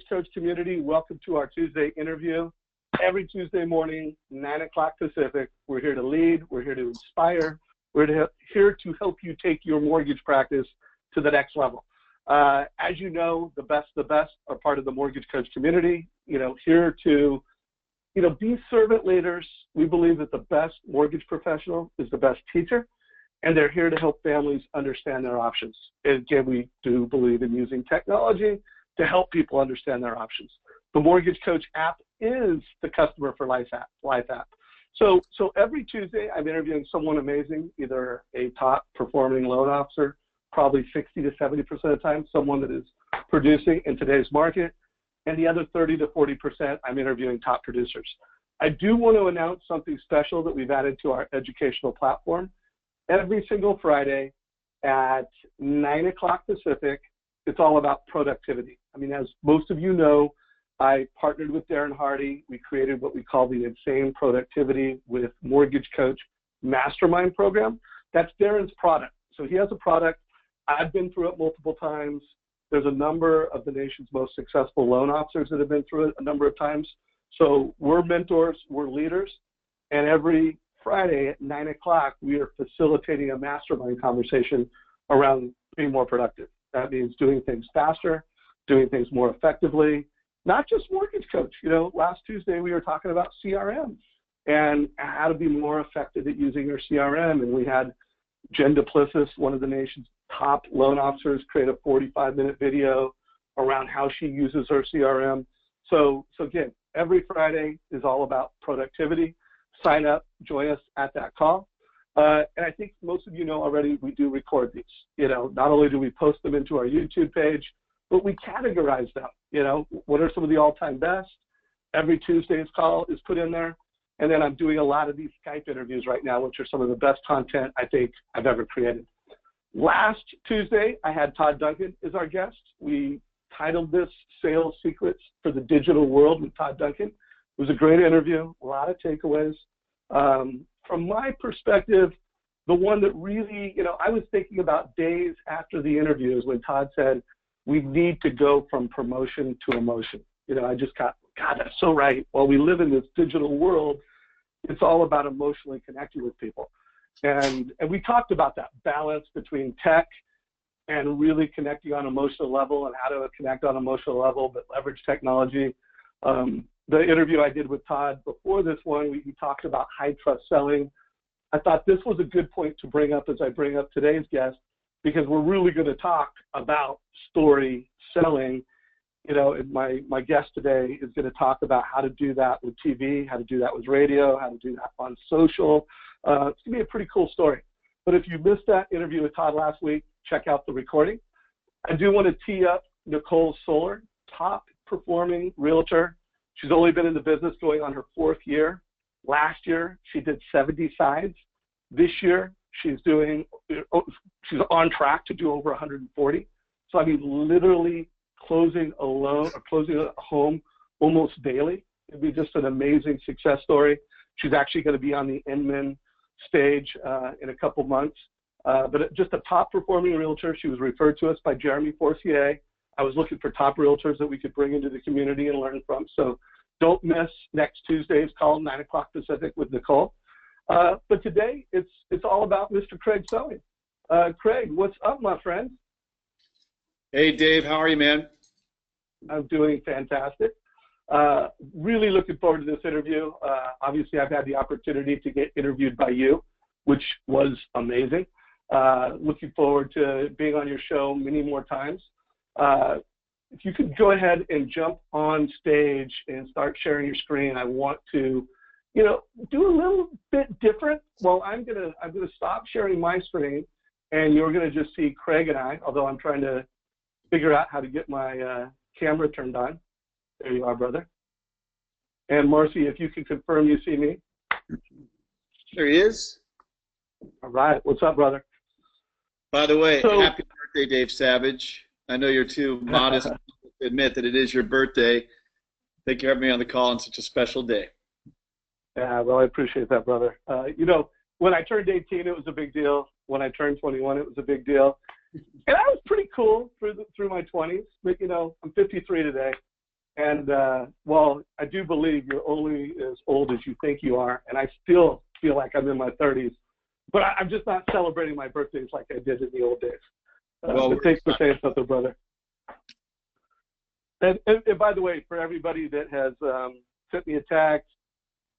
Coach community, welcome to our Tuesday interview. Every Tuesday morning, 9 o'clock Pacific, we're here to lead, we're here to inspire, we're here to help you take your mortgage practice to the next level. As you know, the best are part of the Mortgage Coach community, here to, be servant leaders. We believe that the best mortgage professional is the best teacher, and they're here to help families understand their options. And again, we do believe in using technology to help people understand their options. The Mortgage Coach app is the Customer for Life app. So every Tuesday, I'm interviewing someone amazing, either a top performing loan officer, probably 60 to 70% of the time, someone that is producing in today's market, and the other 30 to 40%, I'm interviewing top producers. I do want to announce something special that we've added to our educational platform. Every single Friday at 9 o'clock Pacific, it's all about productivity. I mean, as most of you know, I partnered with Darren Hardy. We created what we call the Insane Productivity with Mortgage Coach Mastermind program. That's Darren's product. So he has a product. I've been through it multiple times. There's a number of the nation's most successful loan officers that have been through it a number of times. So we're mentors, we're leaders, and every Friday at 9 o'clock, we are facilitating a mastermind conversation around being more productive. That means doing things faster, doing things more effectively, not just Mortgage Coach. Last Tuesday we were talking about CRM and how to be more effective at using your CRM. And we had Jen Duplessis, one of the nation's top loan officers, create a 45-minute video around how she uses her CRM. So again, every Friday is all about productivity. Sign up, join us at that call. And I think most of you know already we do record these. Not only do we post them into our YouTube page, but we categorize them. What are some of the all-time best? Every Tuesday's call is put in there. And then I'm doing a lot of these Skype interviews right now, which are some of the best content I think I've ever created. Last Tuesday, I had Todd Duncan as our guest. We titled this Sales Secrets for the Digital World with Todd Duncan. It was a great interview, a lot of takeaways. From my perspective, the one that really, I was thinking about days after the interview is when Todd said, we need to go from promotion to emotion. I just got, God, that's so right. While we live in this digital world, it's all about emotionally connecting with people. And we talked about that balance between tech and really connecting on an emotional level and how to connect on an emotional level, but leverage technology. The interview I did with Todd before this one, we talked about high trust selling. I thought this was a good point to bring up as I bring up today's guest, because we're really going to talk about story selling. And my guest today is going to talk about how to do that with TV, how to do that with radio, how to do that on social. It's going to be a pretty cool story. But if you missed that interview with Todd last week, check out the recording. I do want to tee up Nicole Solar, top performing realtor. She's only been in the business going on her 4th year. Last year, she did 70 sides. This year, she's on track to do over 140. So I mean, literally closing a home almost daily. It'd be just an amazing success story. She's actually going to be on the Inman stage in a couple months. But just a top performing realtor. She was referred to us by Jeremy Forcier. I was looking for top realtors that we could bring into the community and learn from. So don't miss next Tuesday's call, 9 o'clock Pacific with Nicole. But today, it's all about Mr. Craig Sewing. Craig, what's up, my friend? Hey, Dave. How are you, man? I'm doing fantastic. Really looking forward to this interview. Obviously, I've had the opportunity to get interviewed by you, which was amazing. Looking forward to being on your show many more times. If you could go ahead and jump on stage and start sharing your screen, I want to, do a little bit different. Well, I'm gonna stop sharing my screen, and you're gonna just see Craig and I. Although I'm trying to figure out how to get my camera turned on. There you are, brother. And Marcy, if you can confirm you see me. There he is. All right. What's up, brother? By the way, happy birthday, Dave Savage. I know you're too modest to admit that it is your birthday. Thank you for having me on the call on such a special day. Yeah, well, I appreciate that, brother. When I turned 18, it was a big deal. When I turned 21, it was a big deal. And I was pretty cool through my 20s. But, I'm 53 today. And well, I do believe you're only as old as you think you are, and I still feel like I'm in my 30s. But I'm just not celebrating my birthdays like I did in the old days. But thanks for saying something, brother. And by the way, for everybody that has sent me a text,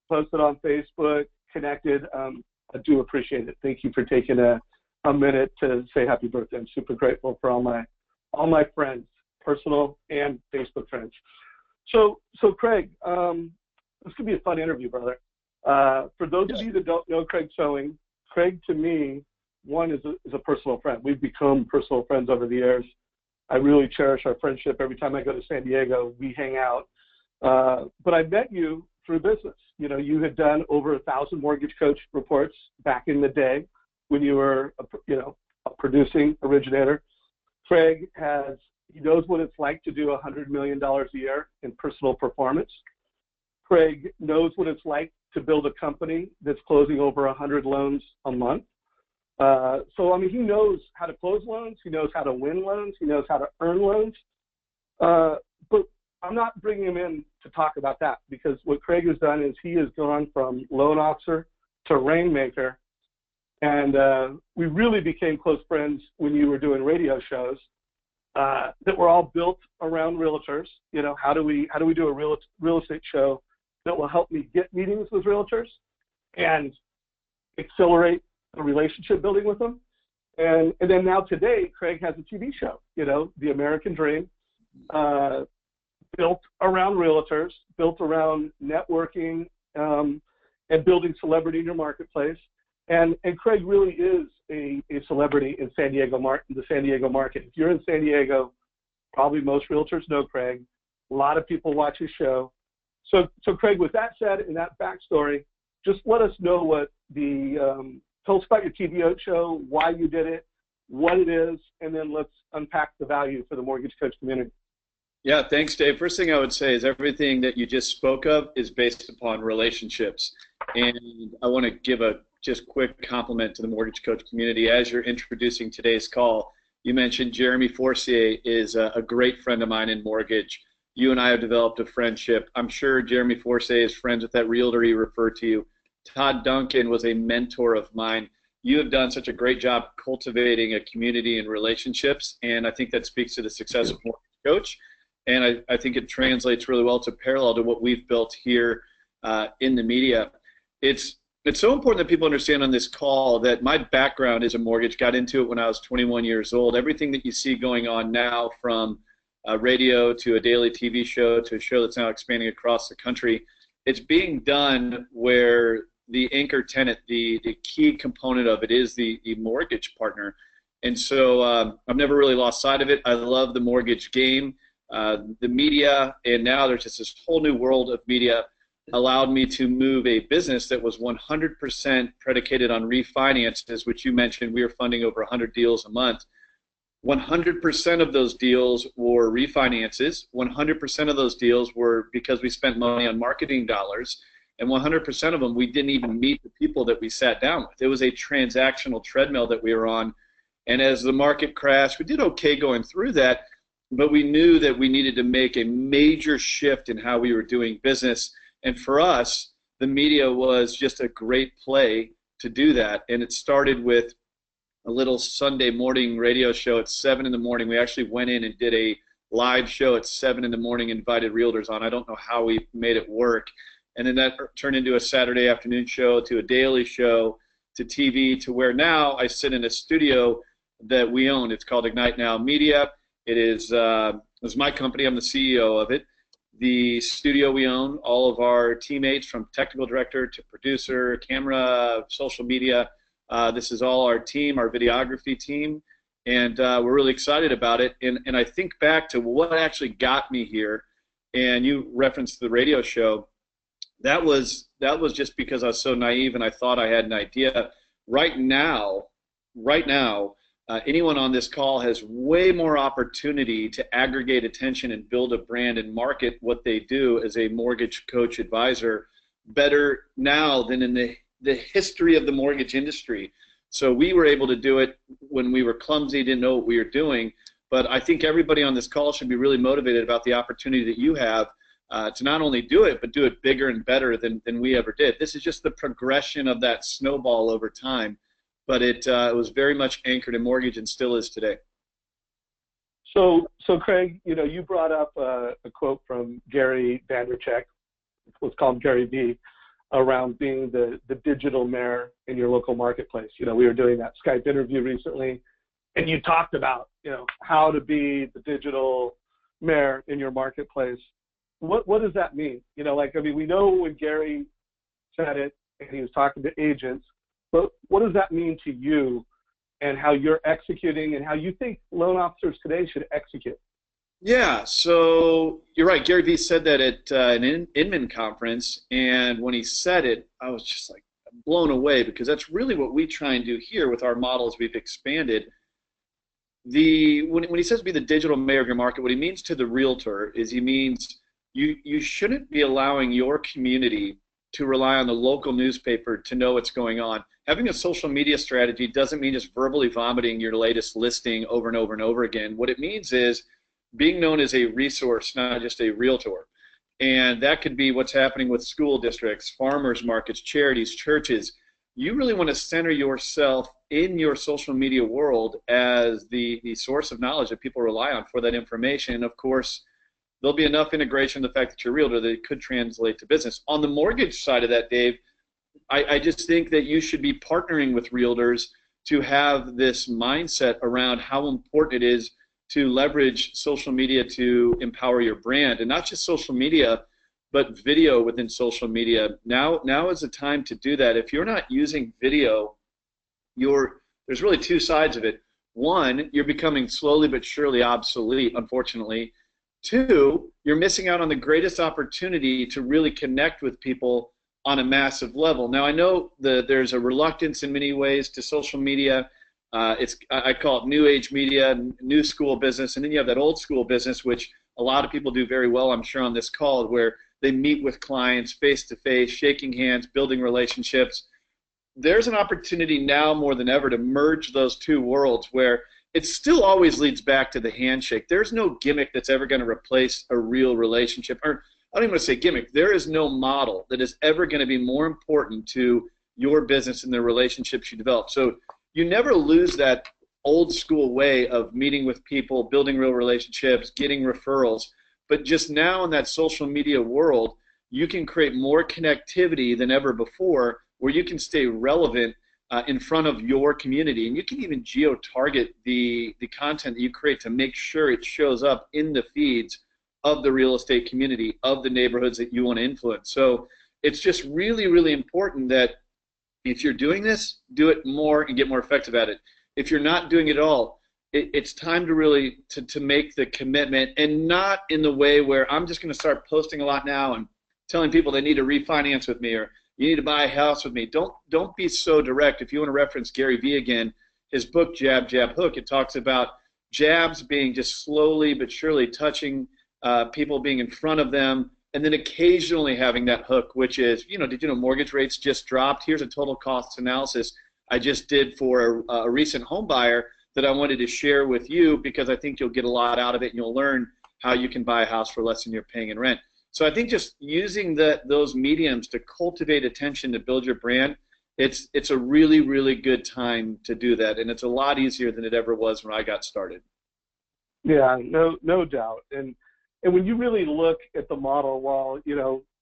posted on Facebook, connected, I do appreciate it. Thank you for taking a minute to say happy birthday. I'm super grateful for all my friends, personal and Facebook friends. So Craig, this could be a fun interview, brother. For those of you that don't know Craig Sewing, Craig to me, one is a personal friend. We've become personal friends over the years. I really cherish our friendship. Every time I go to San Diego, we hang out. But I met you through business. You know, you had done over 1,000 Mortgage Coach reports back in the day when you were, a producing originator. Craig he knows what it's like to do $100 million a year in personal performance. Craig knows what it's like to build a company that's closing over 100 loans a month. So, I mean, he knows how to close loans. He knows how to win loans. He knows how to earn loans. But I'm not bringing him in to talk about that, because what Craig has done is he has gone from loan officer to rainmaker. And we really became close friends when you were doing radio shows that were all built around realtors. You know, how do we do a real estate show that will help me get meetings with realtors and accelerate the relationship building with them? And then now today, Craig has a TV show, The American Dream, built around realtors, built around networking and building celebrity in your marketplace. And Craig really is a celebrity in the San Diego market. If you're in San Diego, probably most realtors know Craig. A lot of people watch his show. So Craig, with that said, and that backstory, just let us know what tell us about your TV show, why you did it, what it is, and then let's unpack the value for the mortgage coach community. Yeah, thanks, Dave. First thing I would say is everything that you just spoke of is based upon relationships. And I want to give a just quick compliment to the mortgage coach community. As you're introducing today's call, you mentioned Jeremy Forcier is a great friend of mine in mortgage. You and I have developed a friendship. I'm sure Jeremy Forcier is friends with that realtor he referred to you. Todd Duncan was a mentor of mine. You have done such a great job cultivating a community and relationships, and I think that speaks to the success of Mortgage Coach. And I think it translates really well to parallel to what we've built here in the media. It's so important that people understand on this call that my background is a mortgage. Got into it when I was 21 years old. Everything that you see going on now, from radio to a daily TV show to a show that's now expanding across the country, it's being done where the anchor tenant, the key component of it is the mortgage partner. And so I've never really lost sight of it. I love the mortgage game. The media, and now there's just this whole new world of media, allowed me to move a business that was 100% predicated on refinances, which you mentioned. We were funding over 100 deals a month. 100% of those deals were refinances. 100% of those deals were because we spent money on marketing dollars. And 100% of them, we didn't even meet the people that we sat down with. It was a transactional treadmill that we were on. And as the market crashed, we did okay going through that, but we knew that we needed to make a major shift in how we were doing business. And for us, the media was just a great play to do that. And it started with a little Sunday morning radio show at 7 in the morning. We actually went in and did a live show at 7 in the morning, invited realtors on. I don't know how we made it work. And then that turned into a Saturday afternoon show, to a daily show, to TV, to where now I sit in a studio that we own. It's called Ignite Now Media. It is my company. I'm the CEO of it. The studio we own, all of our teammates from technical director to producer, camera, social media, this is all our team, our videography team, and we're really excited about it. And I think back to what actually got me here, and you referenced the radio show. That was just because I was so naive and I thought I had an idea. Right now, anyone on this call has way more opportunity to aggregate attention and build a brand and market what they do as a mortgage coach advisor better now than in the history of the mortgage industry. So we were able to do it when we were clumsy, didn't know what we were doing. But I think everybody on this call should be really motivated about the opportunity that you have to not only do it, but do it bigger and better than we ever did. This is just the progression of that snowball over time, but it was very much anchored in mortgage and still is today. So Craig, you brought up a quote from Gary Vaynerchuk, what's called Gary V, around being the digital mayor in your local marketplace. We were doing that Skype interview recently, and you talked about, how to be the digital mayor in your marketplace. What does that mean? We know when Gary said it and he was talking to agents, but what does that mean to you and how you're executing and how you think loan officers today should execute? Yeah, so you're right. Gary Vee said that at an Inman conference, and when he said it, I was just like blown away, because that's really what we try and do here with our models we've expanded. When he says be the digital mayor of your market, what he means to the realtor is he means you shouldn't be allowing your community to rely on the local newspaper to know what's going on. Having a social media strategy doesn't mean just verbally vomiting your latest listing over and over and over again. What it means is being known as a resource, not just a realtor. And that could be what's happening with school districts, farmers markets, charities, churches. You really want to center yourself in your social media world as the source of knowledge that people rely on for that information. And of course, there'll be enough integration in the fact that you're a realtor that it could translate to business. On the mortgage side of that, Dave, I just think that you should be partnering with realtors to have this mindset around how important it is to leverage social media to empower your brand, and not just social media, but video within social media. Now is the time to do that. If you're not using video, there's really two sides of it. One, you're becoming slowly but surely obsolete, unfortunately. Two, you're missing out on the greatest opportunity to really connect with people on a massive level. Now, I know there's a reluctance in many ways to social media. I call it new age media, new school business, and then you have that old school business, which a lot of people do very well, I'm sure, on this call, where they meet with clients face-to-face, shaking hands, building relationships. There's an opportunity now more than ever to merge those two worlds, where it still always leads back to the handshake. There's no gimmick that's ever going to replace a real relationship. Or I don't even want to say gimmick. There is no model that is ever going to be more important to your business and the relationships you develop. So you never lose that old school way of meeting with people, building real relationships, getting referrals. But just now in that social media world, you can create more connectivity than ever before, where you can stay relevant in front of your community. And you can even geo-target the content that you create to make sure it shows up in the feeds of the real estate community, of the neighborhoods that you want to influence. So it's just really, really important that if you're doing this, do it more and get more effective at it. If you're not doing it at all, it's time to really to make the commitment, and not in the way where I'm just going to start posting a lot now and telling people they need to refinance with me or you need to buy a house with me. Don't be so direct. If you want to reference Gary Vee again, his book Jab, Jab, Hook, it talks about jabs being just slowly but surely touching people, being in front of them, and then occasionally having that hook, which is, did you know mortgage rates just dropped? Here's a total cost analysis I just did for a recent home buyer that I wanted to share with you, because I think you'll get a lot out of it and you'll learn how you can buy a house for less than you're paying in rent. So I think just using those mediums to cultivate attention, to build your brand, it's a really, really good time to do that, and it's a lot easier than it ever was when I got started. Yeah, no doubt. And when you really look at the model,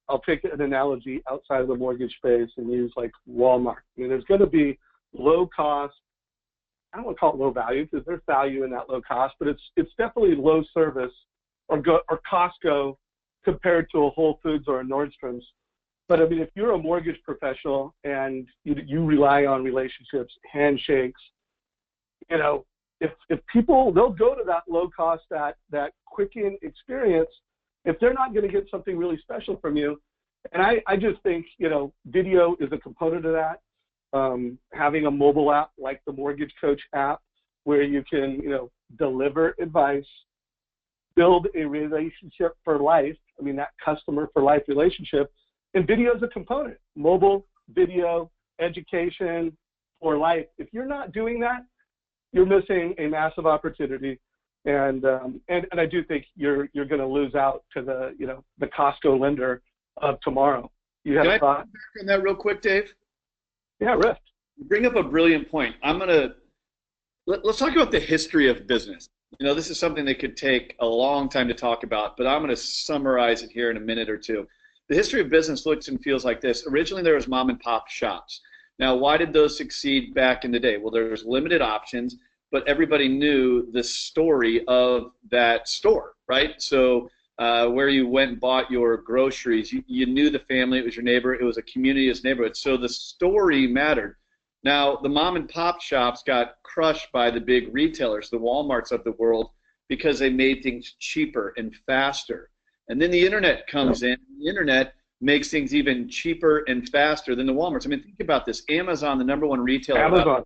I'll take an analogy outside of the mortgage space and use like Walmart. There's going to be low cost. I don't want to call it low value, because there's value in that low cost, but it's definitely low service or Costco compared to a Whole Foods or a Nordstrom's. But if you're a mortgage professional and you rely on relationships, handshakes, if people, they'll go to that low cost, that quick-in experience, if they're not going to get something really special from you. And I just think, video is a component of that. Having a mobile app like the Mortgage Coach app, where you can, deliver advice, build a relationship for life, that customer for life relationship, and video is a component. Mobile, video, education for life. If you're not doing that, you're missing a massive opportunity And I do think you're going to lose out to the Costco lender of tomorrow. You have Can a I thought? come back on that real quick, Dave? Yeah, Rick. You bring up a brilliant point. Let's talk about the history of business. This is something that could take a long time to talk about, but I'm going to summarize it here in a minute or two. The history of business looks and feels like this. Originally, there was mom and pop shops. Now, why did those succeed back in the day? Well, there was limited options, but everybody knew the story of that store, right? So where you went and bought your groceries, you knew the family, it was your neighbor, it was a community, it was a neighborhood. So the story mattered. Now, the mom and pop shops got crushed by the big retailers, the Walmarts of the world, because they made things cheaper and faster. And then the internet comes in. The internet makes things even cheaper and faster than the Walmarts. I mean, think about this. Amazon, the #1 retailer. Amazon.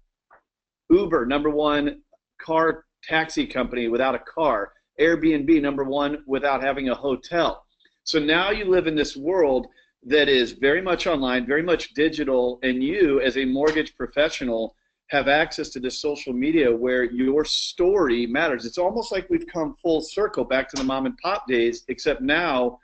Uber, #1 car taxi company without a car. Airbnb, #1 without having a hotel. So now you live in this world that is very much online, very much digital, and you, as a mortgage professional, have access to this social media where your story matters. It's almost like we've come full circle back to the mom and pop days, except now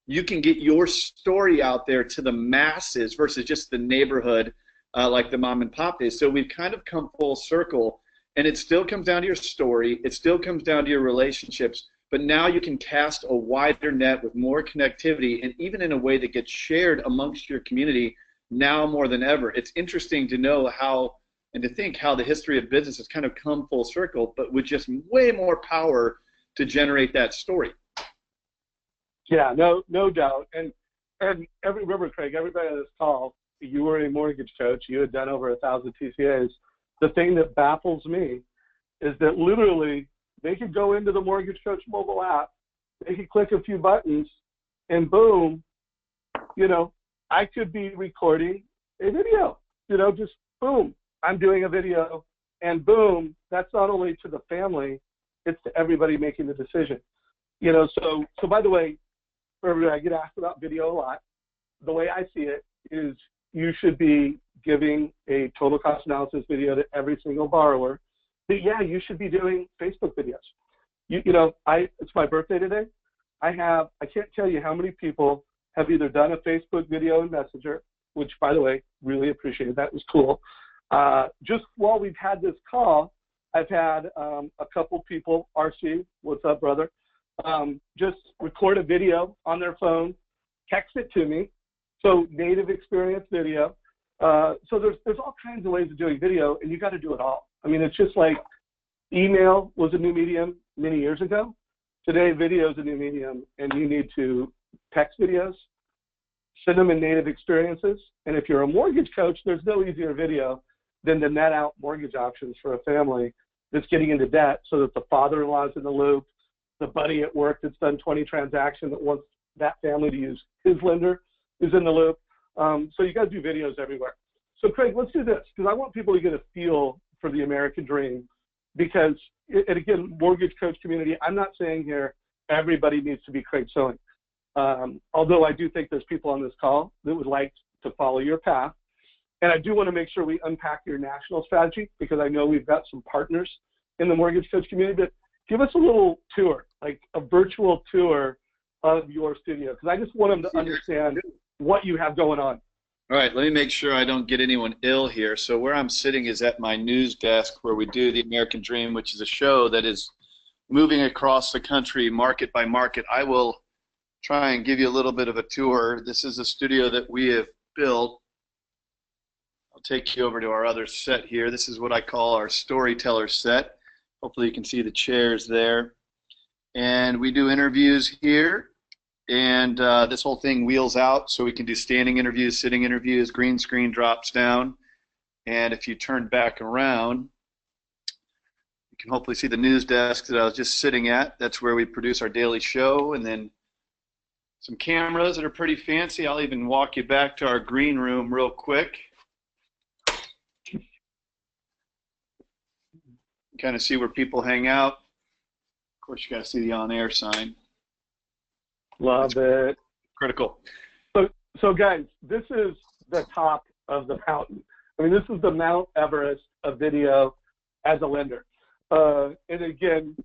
you can get your story out there to the masses versus just the neighborhood like the mom and pop days. So we've kind of come full circle, and it still comes down to your story. It still comes down to your relationships. But now you can cast a wider net with more connectivity, and even in a way that gets shared amongst your community now more than ever. It's interesting to know how and to think how the history of business has kind of come full circle, but with just way more power to generate that story. Yeah, no doubt. And remember, Craig, everybody on this call, you were a mortgage coach. You had done over 1,000 TCAs. The thing that baffles me is that literally they could go into the Mortgage Coach mobile app, they could click a few buttons, and boom, I could be recording a video. Just boom, I'm doing a video, and boom, that's not only to the family, it's to everybody making the decision. So by the way, for everybody, I get asked about video a lot. The way I see it is you should be giving a total cost analysis video to every single borrower. But yeah, you should be doing Facebook videos. It's my birthday today. I can't tell you how many people have either done a Facebook video in Messenger, which by the way, really appreciated. That was cool. Just while we've had this call, I've had a couple people, RC, what's up, brother, just record a video on their phone, text it to me. So native experience video. So there's all kinds of ways of doing video, and you got to do it all. I mean, it's just like email was a new medium many years ago. Today, video is a new medium, and you need to text videos, send them in native experiences. And if you're a mortgage coach, there's no easier video than to net out mortgage options for a family that's getting into debt so that the father-in-law is in the loop, the buddy at work that's done 20 transactions that wants that family to use his lender is in the loop. So you got to do videos everywhere. So Craig, let's do this, because I want people to get a feel for the American dream. Because, and again, mortgage coach community, I'm not saying here everybody needs to be Craig Sewing. Although I do think there's people on this call that would like to follow your path. And I do want to make sure we unpack your national strategy, because I know we've got some partners in the mortgage coach community. But give us a little tour, like a virtual tour of your studio, because I just want them to understand what you have going on. All right, let me make sure I don't get anyone ill here. So where I'm sitting is at my news desk where we do the American Dream, which is a show that is moving across the country market by market. I will try and give you a little bit of a tour. This is a studio that we have built. I'll take you over to our other set here. This is what I call our storyteller set. Hopefully you can see the chairs there. And we do interviews here. And this whole thing wheels out, so we can do standing interviews, sitting interviews, green screen drops down. And if you turn back around, you can hopefully see the news desk that I was just sitting at. That's where we produce our daily show. And then some cameras that are pretty fancy. I'll even walk you back to our green room real quick. Kind of see where people hang out. Of course, you got to see the on-air sign. Love it. Critical. So guys, this is the top of the mountain. I mean, this is the Mount Everest of video as a lender. And again,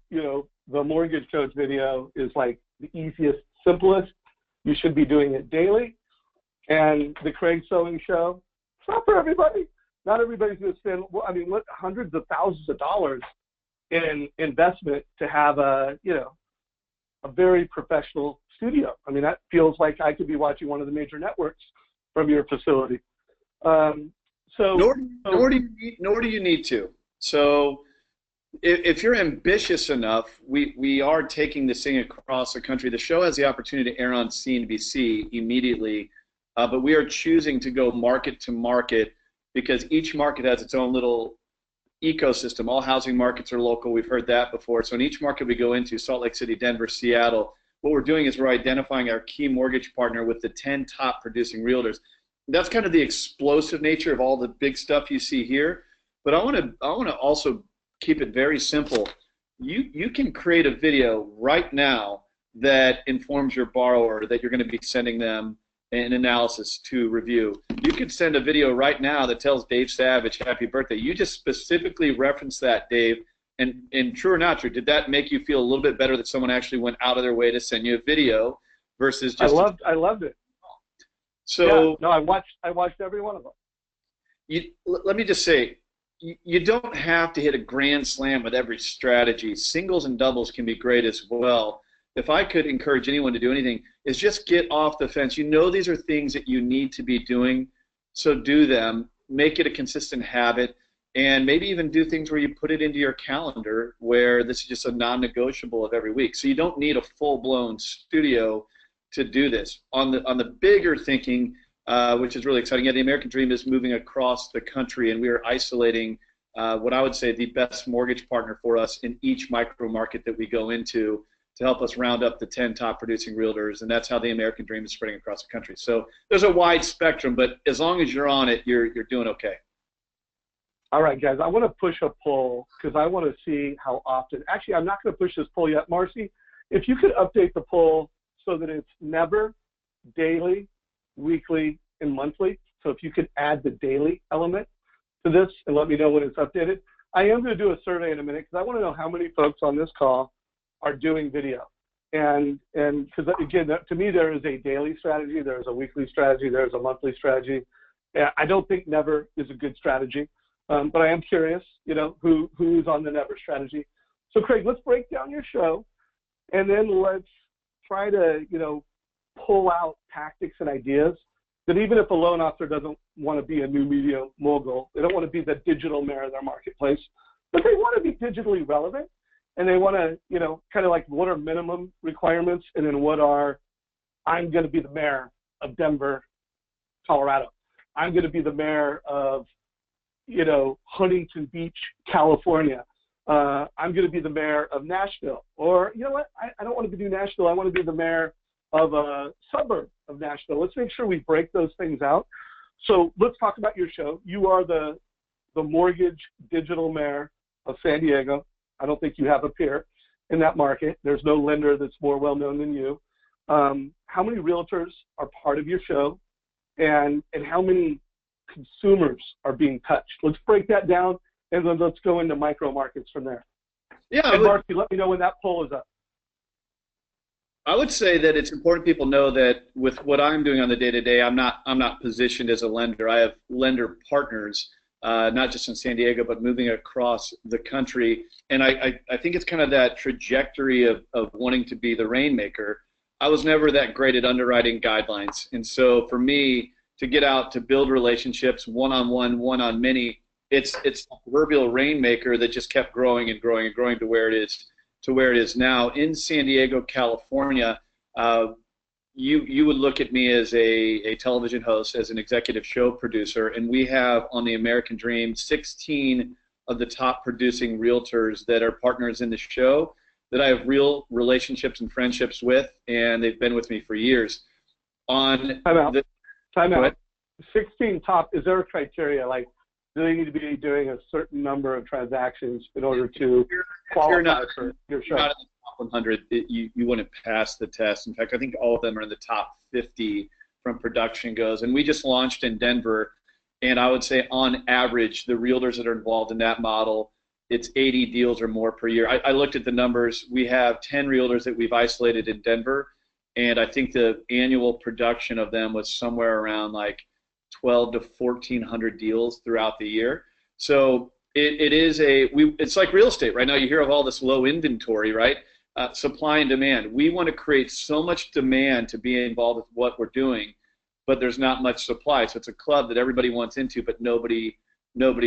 the mortgage coach video is like the easiest, simplest. You should be doing it daily. And the Craig Sewing Show, it's not for everybody. Not everybody's going to spend, I mean, what, hundreds of thousands of dollars in investment to have a, you know, a very professional studio. I mean, that feels like I could be watching one of the major networks from your facility. Nor do you need to. So if you're ambitious enough, we are taking this thing across the country. The show has the opportunity to air on CNBC immediately, but we are choosing to go market to market because each market has its own little ecosystem. All housing markets are local. We've heard that before. So in each market we go into, Salt Lake City, Denver, Seattle, what we're doing is we're identifying our key mortgage partner with the 10 top producing realtors. That's kind of the explosive nature of all the big stuff you see here. But I want to also keep it very simple. You can create a video right now that informs your borrower that you're going to be sending them an analysis to review. You could send a video right now that tells Dave Savage happy birthday. You just specifically referenced that, Dave. And true or not true, did that make you feel a little bit better that someone actually went out of their way to send you a video versus just? I loved it. So yeah, no, I watched every one of them. Let me just say, you don't have to hit a grand slam with every strategy. Singles and doubles can be great as well. If I could encourage anyone to do anything, is just get off the fence. You know these are things that you need to be doing, so do them. Make it a consistent habit, and maybe even do things where you put it into your calendar where this is just a non-negotiable of every week. So you don't need a full-blown studio to do this. On the bigger thinking, which is really exciting, yeah, the American Dream is moving across the country, and we are isolating what I would say the best mortgage partner for us in each micro market that we go into to help us round up the 10 top producing realtors, and that's how the American Dream is spreading across the country. So there's a wide spectrum, but as long as you're on it, you're doing okay. All right, guys, I want to push a poll because I want to see how often. Actually, I'm not going to push this poll yet. Marcy, if you could update the poll so that it's never, daily, weekly, and monthly. So if you could add the daily element to this and let me know when it's updated. I am going to do a survey in a minute because I want to know how many folks on this call are doing video. And because, again, to me, there is a daily strategy, there's a weekly strategy, there's a monthly strategy. I don't think never is a good strategy, but I am curious, you know, who's on the never strategy. So, Craig, let's break down your show, and then let's try to, you know, pull out tactics and ideas that even if a loan officer doesn't want to be a new media mogul, they don't want to be the digital mayor of their marketplace, but they want to be digitally relevant. And they want to, you know, kind of like what are minimum requirements and then what are, I'm going to be the mayor of Denver, Colorado. I'm going to be the mayor of, you know, Huntington Beach, California. I'm going to be the mayor of Nashville. Or, you know what, I don't want to do Nashville. I want to be the mayor of a suburb of Nashville. Let's make sure we break those things out. So let's talk about your show. You are the mortgage digital mayor of San Diego. I don't think you have a peer in that market. There's no lender that's more well-known than you. How many realtors are part of your show, and how many consumers are being touched? Let's break that down, and then let's go into micro markets from there. Yeah, and Marcy, let me know when that poll is up. I would say that it's important people know that with what I'm doing on the day-to-day, I'm not positioned as a lender. I have lender partners. Not just in San Diego, but moving across the country. And I think it's kind of that trajectory of wanting to be the rainmaker. I was never that great at underwriting guidelines. And so for me to get out to build relationships one-on-one, one-on-many, it's a proverbial rainmaker that just kept growing and growing and growing to where it is now. In San Diego, California, you would look at me as a television host, as an executive show producer, and we have on the American Dream 16 of the top producing realtors that are partners in the show that I have real relationships and friendships with, and they've been with me for years. Time out. 16 top, is there a criteria? Like, do they need to be doing a certain number of transactions in order to qualify for your show? Not in the top 100, you wouldn't pass the test. In fact, I think all of them are in the top 50 from production goes. And we just launched in Denver, and I would say on average, the realtors that are involved in that model it's 80 deals or more per year. I looked at the numbers. We have 10 realtors that we've isolated in Denver, and I think the annual production of them was somewhere around like 12 to 1,400 deals throughout the year. So it's like real estate right now. You hear of all this low inventory, right? Supply and demand. We want to create so much demand to be involved with what we're doing, but there's not much supply. So it's a club that everybody wants into, but nobody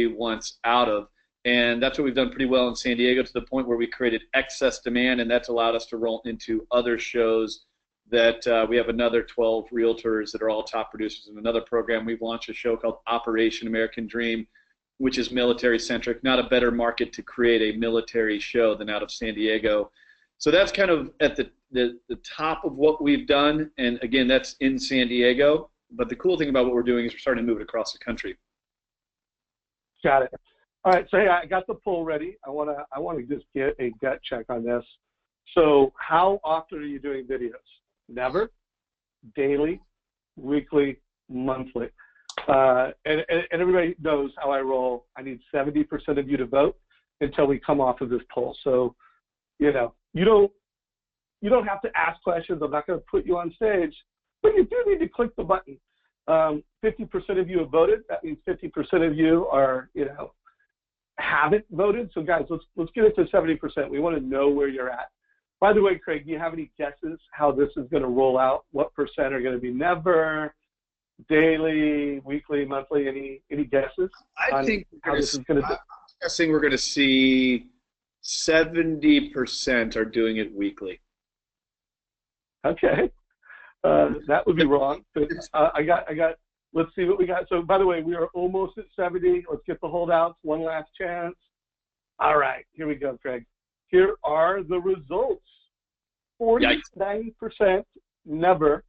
wants out of. And that's what we've done pretty well in San Diego, to the point where we created excess demand, and that's allowed us to roll into other shows that we have another 12 realtors that are all top producers in another program. We've launched a show called Operation American Dream, which is military-centric. Not a better market to create a military show than out of San Diego. So that's kind of at the top of what we've done, and again, that's in San Diego. But the cool thing about what we're doing is we're starting to move it across the country. Got it. All right, so hey, I got the poll ready. I want to just get a gut check on this. So how often are you doing videos? Never, daily, weekly, monthly. And everybody knows how I roll. I need 70% of you to vote until we come off of this poll. So, you don't have to ask questions. I'm not going to put you on stage, but you do need to click the button. 50% of you have voted. That means 50% of you are, haven't voted. So guys, let's get it to 70%. We want to know where you're at. By the way, Craig, do you have any guesses how this is going to roll out? What percent are going to be never, daily, weekly, monthly? Any guesses? I think how this is going to be? I'm guessing we're going to see 70% are doing it weekly. Okay, that would be wrong. But I got. Let's see what we got. So, by the way, we are almost at 70. Let's get the holdouts. One last chance. All right, here we go, Craig. Here are the results. 49% never.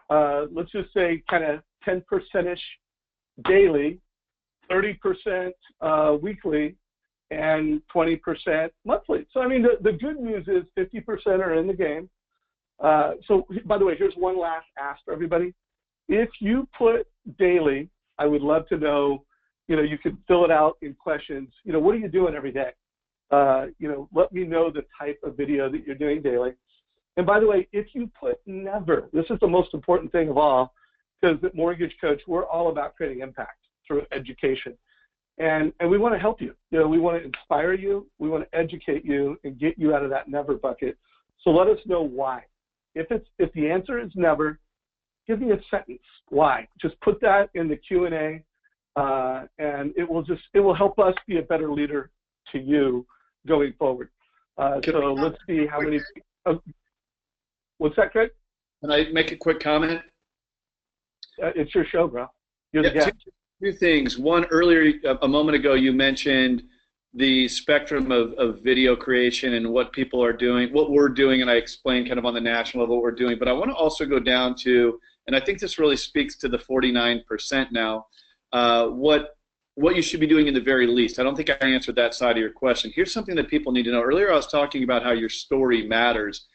Let's just say kind of 10%-ish daily, 30% weekly, and 20% monthly. So, I mean, the good news is 50% are in the game. So, by the way, here's one last ask for everybody. If you put daily, I would love to know, you could fill it out in questions. What are you doing every day? Let me know the type of video that you're doing daily. And by the way, if you put never, this is the most important thing of all, because at Mortgage Coach, we're all about creating impact through education. And we want to help you. We want to inspire you. We want to educate you and get you out of that never bucket. So let us know why. If the answer is never, give me a sentence. Why? Just put that in the Q&A, and it will help us be a better leader to you going forward. So let's see how many. What's that, Craig? Can I make a quick comment? It's your show, bro. You're the guest. Two things. One, earlier, a moment ago, you mentioned the spectrum of video creation and what people are doing, what we're doing, and I explained kind of on the national level what we're doing. But I want to also go down to, and I think this really speaks to the 49% now, what you should be doing in the very least. I don't think I answered that side of your question. Here's something that people need to know. Earlier I was talking about how your story matters.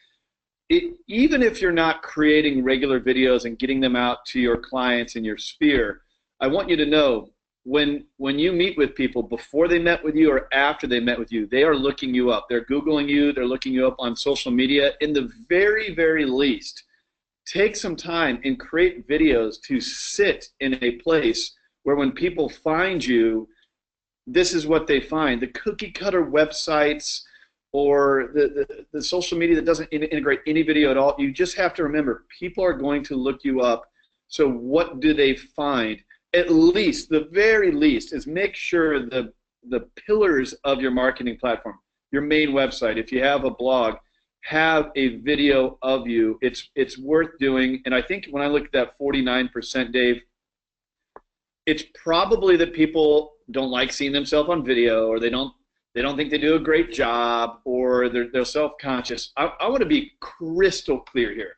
Even if you're not creating regular videos and getting them out to your clients in your sphere, I want you to know when you meet with people, before they met with you or after they met with you, they are looking you up. They're Googling you. They're looking you up on social media. In the very, very least, take some time and create videos to sit in a place where when people find you, this is what they find. The cookie cutter websites or the social media that doesn't integrate any video at all, you just have to remember, people are going to look you up. So what do they find? At least, the very least, is make sure the pillars of your marketing platform, your main website, if you have a blog, have a video of you. It's worth doing. And I think when I look at that 49%, Dave, it's probably that people don't like seeing themselves on video, or they don't think they do a great job, or they're self-conscious. I want to be crystal clear here.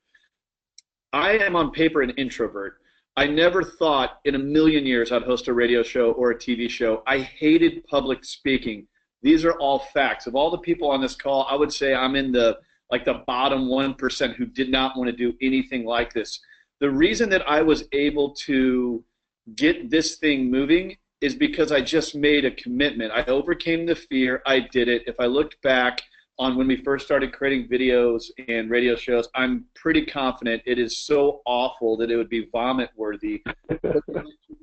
I am on paper an introvert. I never thought in a million years I'd host a radio show or a TV show. I hated public speaking. These are all facts. Of all the people on this call, I would say I'm in the bottom 1% who did not want to do anything like this. The reason that I was able to get this thing moving is because I just made a commitment. I overcame the fear. I did it. If I looked back on when we first started creating videos and radio shows, I'm pretty confident it is so awful that it would be vomit worthy.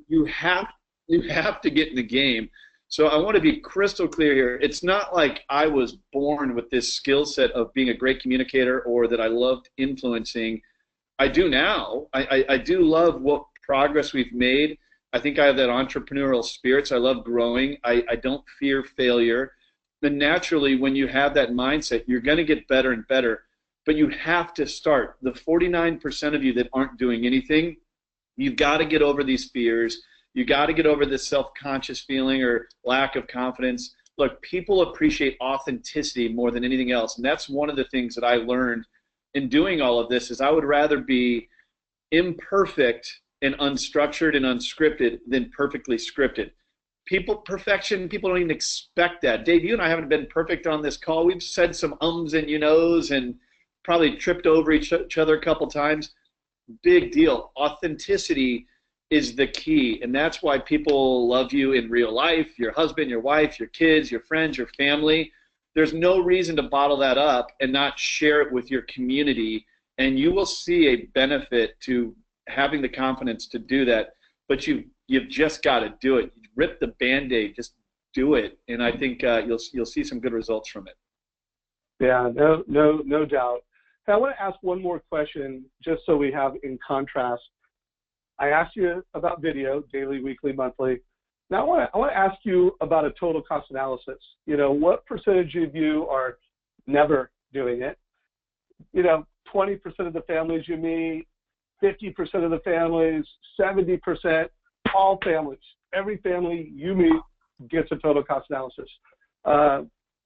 You have to get in the game. So I want to be crystal clear here. It's not like I was born with this skill set of being a great communicator or that I loved influencing. I do now. I do love what progress we've made. I think I have that entrepreneurial spirit, so I love growing. I don't fear failure. Then naturally, when you have that mindset, you're going to get better and better. But you have to start. The 49% of you that aren't doing anything, you've got to get over these fears. You got to get over this self-conscious feeling or lack of confidence. Look, people appreciate authenticity more than anything else, and that's one of the things that I learned in doing all of this is I would rather be imperfect and unstructured and unscripted than perfectly scripted. Perfection, people don't even expect that. Dave, you and I haven't been perfect on this call. We've said some ums and you knows and probably tripped over each other a couple times. Big deal. Authenticity is the key, and that's why people love you in real life, your husband, your wife, your kids, your friends, your family. There's no reason to bottle that up and not share it with your community, and you will see a benefit to having the confidence to do that. But you've just got to do it. Rip the Band-Aid, just do it, and I think you'll see some good results from it. Yeah, no doubt. Hey, I want to ask one more question, just so we have in contrast. I asked you about video, daily, weekly, monthly. Now I want to ask you about a total cost analysis. You know, what percentage of you are never doing it? You know, 20% of the families you meet, 50% of the families, 70%, all families. Every family you meet gets a total cost analysis.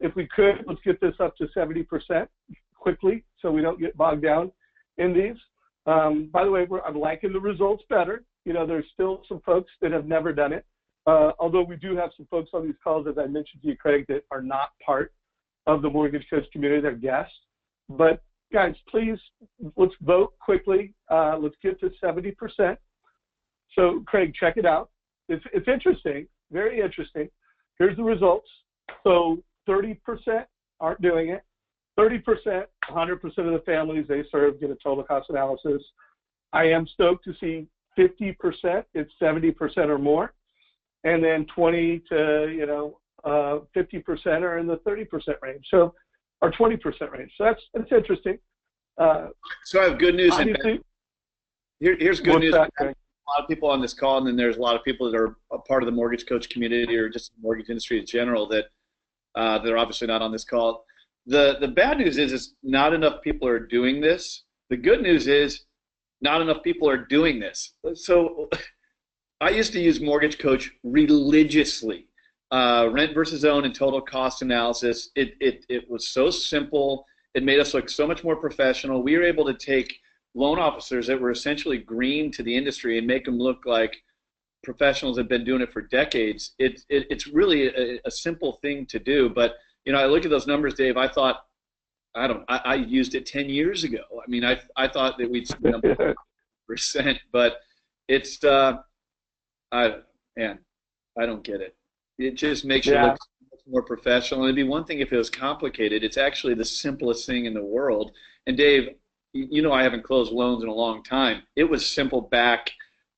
If we could, let's get this up to 70% quickly so we don't get bogged down in these. By the way, I'm liking the results better. You know, there's still some folks that have never done it. Although we do have some folks on these calls, as I mentioned to you, Craig, that are not part of the Mortgage Coach community. They're guests. But guys, please, let's vote quickly. Let's get to 70%. So Craig, check it out. It's interesting, very interesting. Here's the results. So 30% aren't doing it. 30%, 100% of the families they serve get a total cost analysis. I am stoked to see 50%, it's 70% or more. And then 20 to 50% are in the 30% range. So, or 20% range. So that's interesting. So I have good news and bad. Here's good news. That, a lot of people on this call, and then there's a lot of people that are a part of the Mortgage Coach community or just the mortgage industry in general that they're obviously not on this call. The bad news is not enough people are doing this. The good news is not enough people are doing this. So I used to use Mortgage Coach religiously. Rent versus own and total cost analysis. It was so simple. It made us look so much more professional. We were able to take loan officers that were essentially green to the industry and make them look like professionals that have been doing it for decades. It's really a simple thing to do. But you know, I look at those numbers, Dave. I thought, I used it 10 years ago. I mean, I thought that we'd spend 100%, but it's I don't get it. It just makes you look more professional. And it'd be one thing if it was complicated. It's actually the simplest thing in the world. And Dave, you know I haven't closed loans in a long time. It was simple back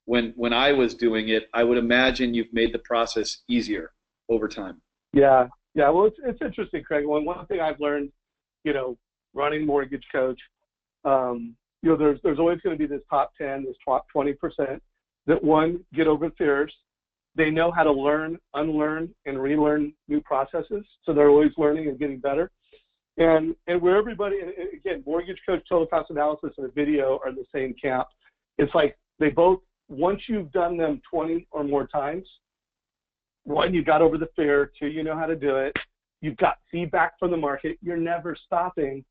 when I was doing it. I would imagine you've made the process easier over time. Yeah. Well, it's interesting, Craig. One thing I've learned, you know, running Mortgage Coach, you know, there's always going to be this top 10, this top 20% that, one, get over fears. They know how to learn, unlearn, and relearn new processes. So they're always learning and getting better. And where everybody, and again, Mortgage Coach, total cost analysis, and a video are the same camp. It's like they both, once you've done them 20 or more times, one, you got over the fear. Two, you know how to do it. You've got feedback from the market. You're never stopping.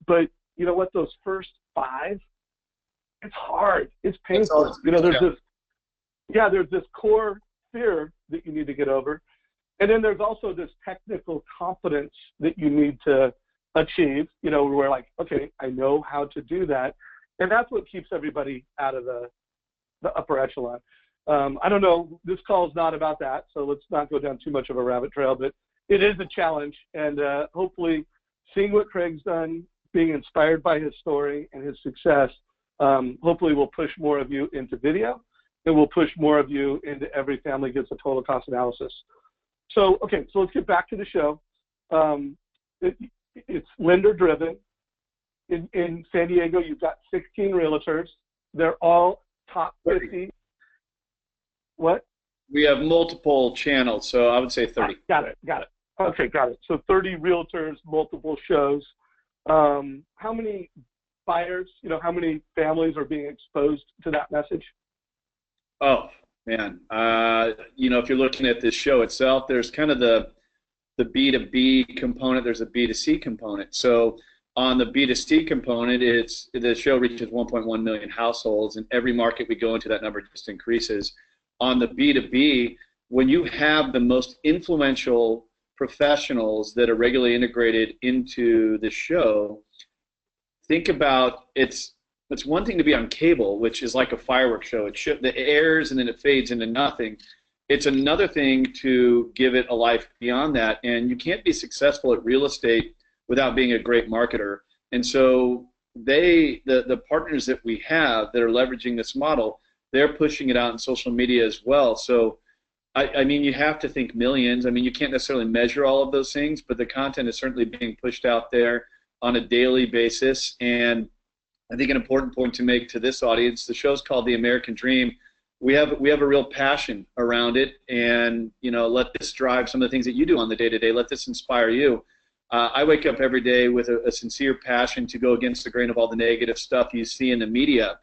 But you know what? Those first 5, it's hard. It's painful. You know, there's this core fear that you need to get over. And then there's also this technical competence that you need to achieve, you know, where like, okay, I know how to do that. And that's what keeps everybody out of the upper echelon. I don't know, this call is not about that, so let's not go down too much of a rabbit trail, but it is a challenge, and hopefully seeing what Craig's done, being inspired by his story and his success, hopefully will push more of you into video, and will push more of you into Every Family Gets a Total Cost Analysis. So, okay, so let's get back to the show. It's lender-driven. In San Diego, you've got 16 realtors. They're all top 50. What? We have multiple channels, so I would say 30. Got it. Okay, got it. So 30 realtors, multiple shows. How many buyers, how many families are being exposed to that message? Oh, man. If you're looking at this show itself, there's kind of the B2B component, there's a B2C component. So on the B2C component, the show reaches 1.1 million households, and every market we go into, that number just increases. On the B2B, when you have the most influential professionals that are regularly integrated into the show, think about it's one thing to be on cable, which is like a fireworks show. It airs and then it fades into nothing. It's another thing to give it a life beyond that, and you can't be successful at real estate without being a great marketer. And so the partners that we have that are leveraging this model, they're pushing it out in social media as well. So I mean, you have to think millions. I mean, you can't necessarily measure all of those things, but the content is certainly being pushed out there on a daily basis. And I think an important point to make to this audience, the show's called The American Dream. We have a real passion around it, and let this drive some of the things that you do on the day-to-day. Let this inspire you. I wake up every day with a sincere passion to go against the grain of all the negative stuff you see in the media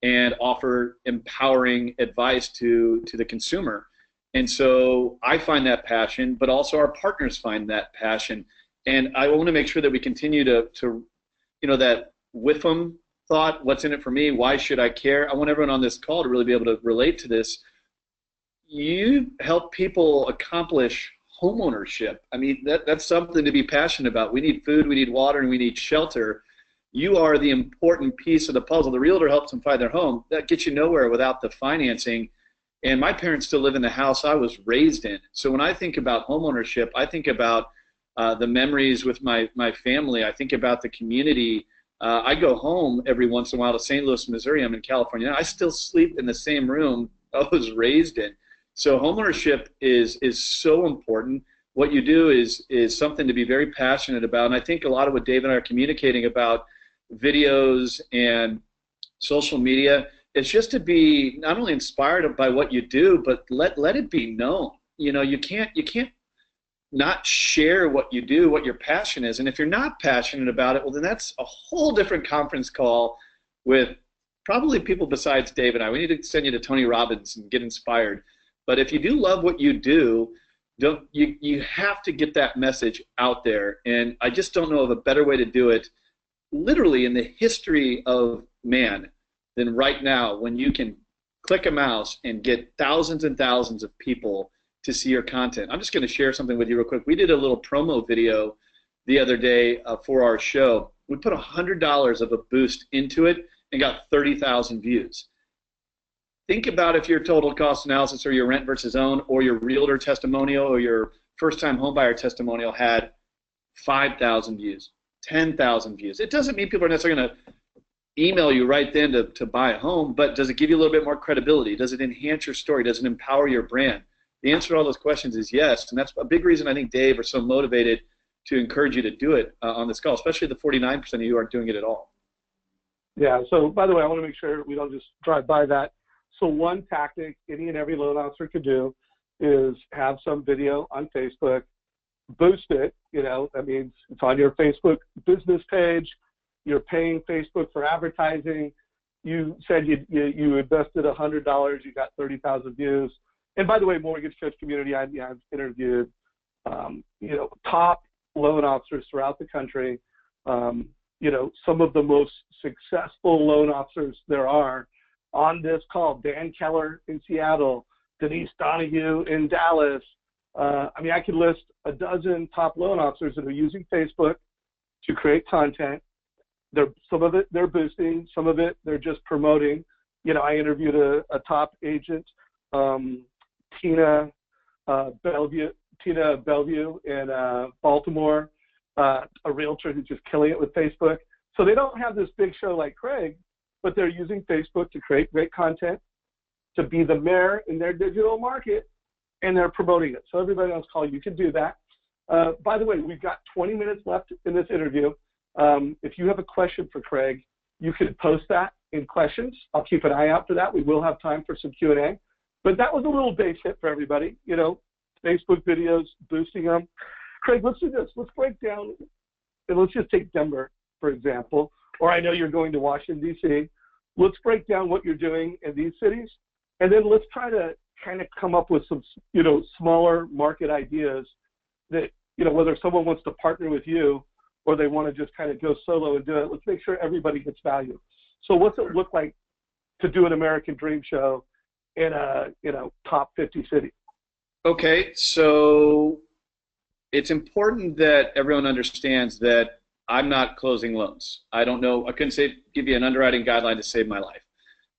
and offer empowering advice to the consumer. And so I find that passion, but also our partners find that passion. And I want to make sure that we continue to that WIFM thought, what's in it for me, why should I care? I want everyone on this call to really be able to relate to this. You help people accomplish homeownership. I mean, that's something to be passionate about. We need food, we need water, and we need shelter. You are the important piece of the puzzle. The realtor helps them find their home. That gets you nowhere without the financing. And my parents still live in the house I was raised in. So when I think about homeownership, I think about the memories with my family. I think about the community. I go home every once in a while to St. Louis, Missouri. I'm in California. I still sleep in the same room I was raised in. So homeownership is so important. What you do is something to be very passionate about. And I think a lot of what Dave and I are communicating about videos and social media is just to be not only inspired by what you do, but let it be known. You can't not share what you do, what your passion is. And if you're not passionate about it, well, then that's a whole different conference call with probably people besides Dave and I. We need to send you to Tony Robbins and get inspired. But if you do love what you do, you have to get that message out there. And I just don't know of a better way to do it, literally in the history of man, than right now, when you can click a mouse and get thousands and thousands of people to see your content. I'm just going to share something with you real quick. We did a little promo video the other day for our show. We put $100 of a boost into it and got 30,000 views. Think about if your total cost analysis or your rent versus own or your realtor testimonial or your first-time homebuyer testimonial had 5,000 views, 10,000 views. It doesn't mean people are necessarily going to email you right then to buy a home, but does it give you a little bit more credibility? Does it enhance your story? Does it empower your brand? The answer to all those questions is yes, and that's a big reason I think Dave are so motivated to encourage you to do it on this call, especially the 49% of you aren't doing it at all. Yeah, so by the way, I want to make sure we don't just drive by that. So one tactic any and every loan officer could do is have some video on Facebook, boost it, that means it's on your Facebook business page, you're paying Facebook for advertising, you said you invested $100, you got 30,000 views. And by the way, Mortgage Coach community, I've interviewed, top loan officers throughout the country, some of the most successful loan officers there are on this call. Dan Keller in Seattle, Denise Donahue in Dallas. I could list a dozen top loan officers that are using Facebook to create content. Some of it they're boosting, some of it they're just promoting. I interviewed a top agent Tina Bellevue in Baltimore, a realtor who's just killing it with Facebook. So they don't have this big show like Craig, but they're using Facebook to create great content, to be the mayor in their digital market, and they're promoting it. So everybody on this call, you can do that. By the way, we've got 20 minutes left in this interview. If you have a question for Craig, you can post that in questions. I'll keep an eye out for that. We will have time for some Q&A. But that was a little base hit for everybody, you know, Facebook videos, boosting them. Craig, let's do this. Let's break down, and let's just take Denver, for example, or I know you're going to Washington, D.C. Let's break down what you're doing in these cities, and then let's try to kind of come up with some, you know, smaller market ideas that, you know, whether someone wants to partner with you or they want to just kind of go solo and do it, let's make sure everybody gets value. So what's it look like to do an American Dream show in a, you know, top 50 city? Okay, so it's important that everyone understands that I'm not closing loans. I don't know, I couldn't give you an underwriting guideline to save my life.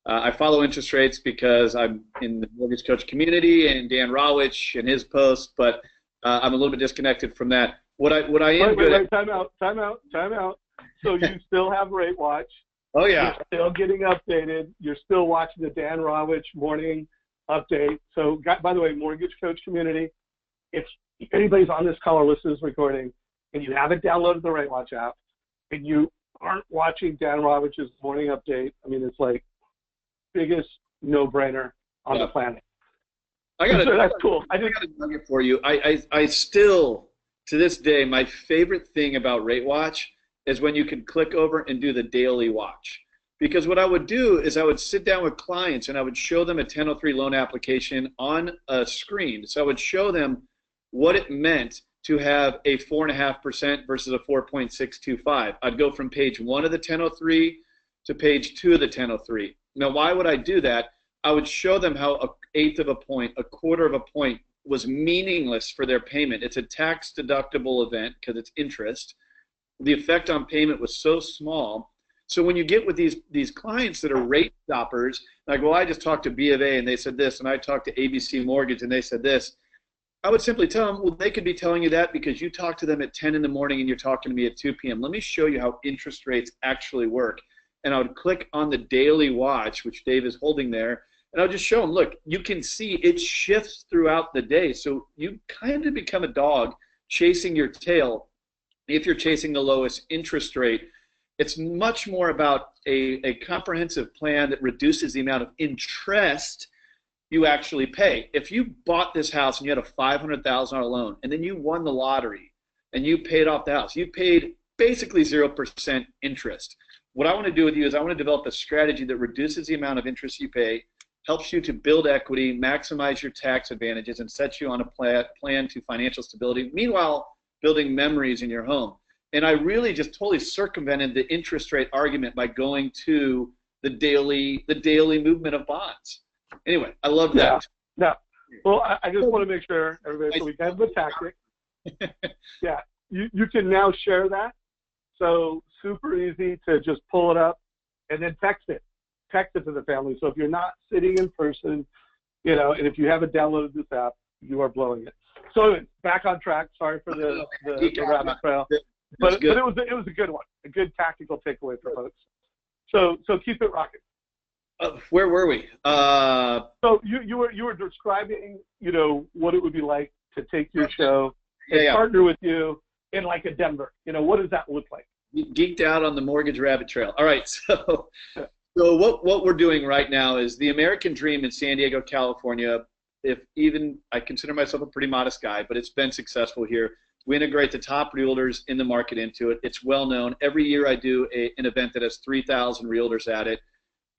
I follow interest rates because I'm in the mortgage coach community and Dan Rawich and his posts, but I'm a little bit disconnected from that. What I am good at. Time out. So you still have Rate Watch. Oh yeah. You're still getting updated. You're still watching the Dan Rawich morning update. So, by the way, mortgage coach community, if anybody's on this call or listening to this recording and you haven't downloaded the Rate Watch app and you aren't watching Dan Rawich's morning update, I mean, it's like biggest no-brainer on the planet. That's cool. I got a nugget for you. I still, to this day, my favorite thing about Rate Watch is when you can click over and do the daily watch. Because what I would do is I would sit down with clients and I would show them a 1003 loan application on a screen. So I would show them what it meant to have a 4.5% versus a 4.625. I'd go from page 1 of the 1003 to page 2 of the 1003. Now, why would I do that? I would show them how 1/8 of a point, 1/4 of a point was meaningless for their payment. It's a tax deductible event because it's interest. The effect on payment was so small. So when you get with these clients that are rate stoppers, like, well, I just talked to B of A and they said this, and I talked to ABC Mortgage and they said this, I would simply tell them, well, they could be telling you that because you talked to them at 10 in the morning and you're talking to me at 2 p.m. Let me show you how interest rates actually work. And I would click on the daily watch, which Dave is holding there, and I'll just show them, look, you can see it shifts throughout the day. So you kind of become a dog chasing your tail if you're chasing the lowest interest rate. It's much more about a comprehensive plan that reduces the amount of interest you actually pay. If you bought this house and you had a $500,000 loan and then you won the lottery and you paid off the house, you paid basically 0% interest. What I want to do with you is I want to develop a strategy that reduces the amount of interest you pay, helps you to build equity, maximize your tax advantages, and sets you on a plan to financial stability, meanwhile building memories in your home. And I really just totally circumvented the interest rate argument by going to the daily movement of bonds. Anyway, I love that. Yeah. Well, I just want to make sure everybody, so we have the tactic. Yeah, you can now share that. So super easy to just pull it up and then text it to the family. So if you're not sitting in person, you know, and if you haven't downloaded this app, you are blowing it. So back on track. Sorry for the rabbit trail, but it was a good one, a good tactical takeaway for folks. So keep it rocking. Where were we? So you were describing, you know, what it would be like to take your show and partner with you in like a Denver. You know, what does that look like? Geeked out on the mortgage rabbit trail. All right, so what we're doing right now is the American Dream in San Diego, California. If even I consider myself a pretty modest guy, but it's been successful here. We integrate the top realtors in the market into it. It's well known. Every year I do an event that has 3,000 realtors at it,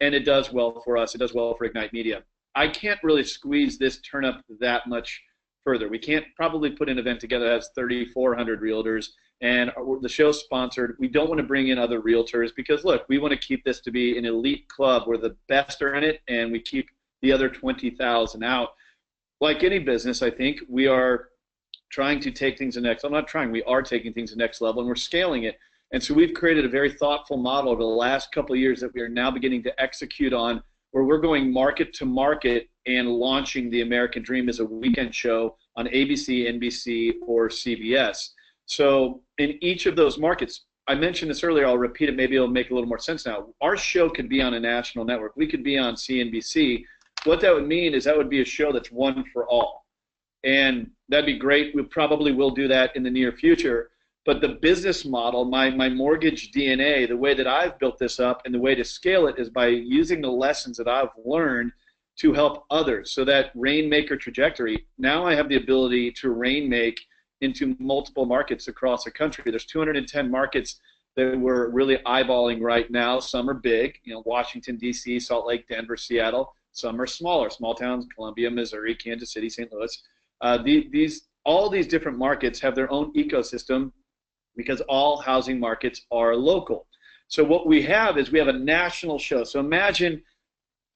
and it does well for us. It does well for Ignite Media. I can't really squeeze this turnip that much further. We can't probably put an event together that has 3,400 realtors, and the show's sponsored. We don't want to bring in other realtors because, look, we want to keep this to be an elite club where the best are in it, and we keep the other 20,000 out. Like any business, I think we are trying to take things to the next. I'm not trying. We are taking things to the next level, and we're scaling it. And so we've created a very thoughtful model over the last couple of years that we are now beginning to execute on, where we're going market to market and launching the American Dream as a weekend show on ABC, NBC, or CBS. So in each of those markets, I mentioned this earlier, I'll repeat it, maybe it'll make a little more sense now. Our show could be on a national network. We could be on CNBC. What that would mean is that would be a show that's one for all. And that'd be great. We probably will do that in the near future. But the business model, my mortgage DNA, the way that I've built this up and the way to scale it is by using the lessons that I've learned to help others. So that Rainmaker trajectory, now I have the ability to rainmake into multiple markets across the country. There's 210 markets that we're really eyeballing right now. Some are big, Washington, D.C., Salt Lake, Denver, Seattle. Some are smaller, small towns, Columbia, Missouri, Kansas City, St. Louis. All these different markets have their own ecosystem because all housing markets are local. So what we have is we have a national show. So imagine,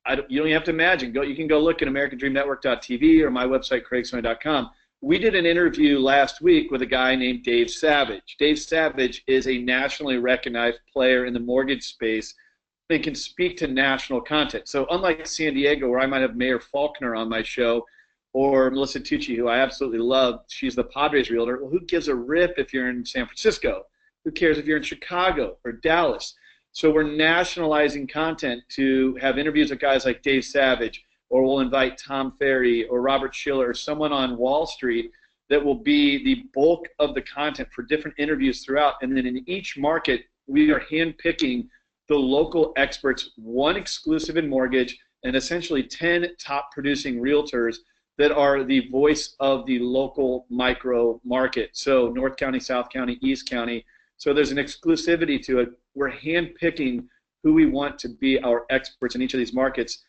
you don't even have to imagine. You can go look at AmericanDreamNetwork.tv or my website, CraigSewing.com. We did an interview last week with a guy named Dave Savage. Dave Savage is a nationally recognized player in the mortgage space. They can speak to national content. So unlike San Diego, where I might have Mayor Faulkner on my show, or Melissa Tucci, who I absolutely love, she's the Padres realtor. Well, who gives a rip if you're in San Francisco? Who cares if you're in Chicago or Dallas? So we're nationalizing content to have interviews with guys like Dave Savage, or we'll invite Tom Ferry or Robert Schiller or someone on Wall Street that will be the bulk of the content for different interviews throughout. And then in each market, we are handpicking the local experts, one exclusive in mortgage, and essentially 10 top producing realtors that are the voice of the local micro market. So North County, South County, East County. So there's an exclusivity to it. We're handpicking who we want to be our experts in each of these markets.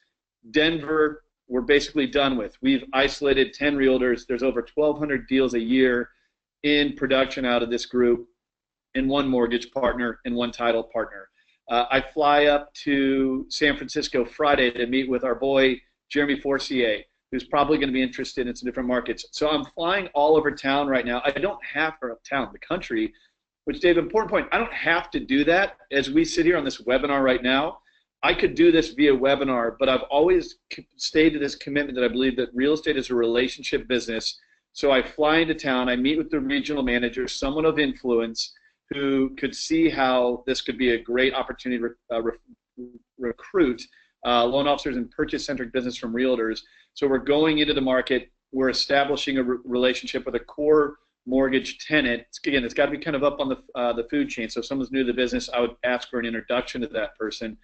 Denver, we're basically done with. We've isolated 10 realtors. There's over 1,200 deals a year in production out of this group, and one mortgage partner and one title partner. I fly up to San Francisco Friday to meet with our boy Jeremy Forcier, who's probably going to be interested in some different markets. So I'm flying all over town right now. I don't have, or town, the country, which, Dave, important point, I don't have to do that as we sit here on this webinar right now. I could do this via webinar, but I've always stayed to this commitment that I believe that real estate is a relationship business. So I fly into town, I meet with the regional manager, someone of influence, who could see how this could be a great opportunity to recruit loan officers and purchase-centric business from realtors. So we're going into the market, we're establishing a relationship with a core mortgage tenant. Again, it's got to be kind of up on the food chain. So if someone's new to the business, I would ask for an introduction to that person.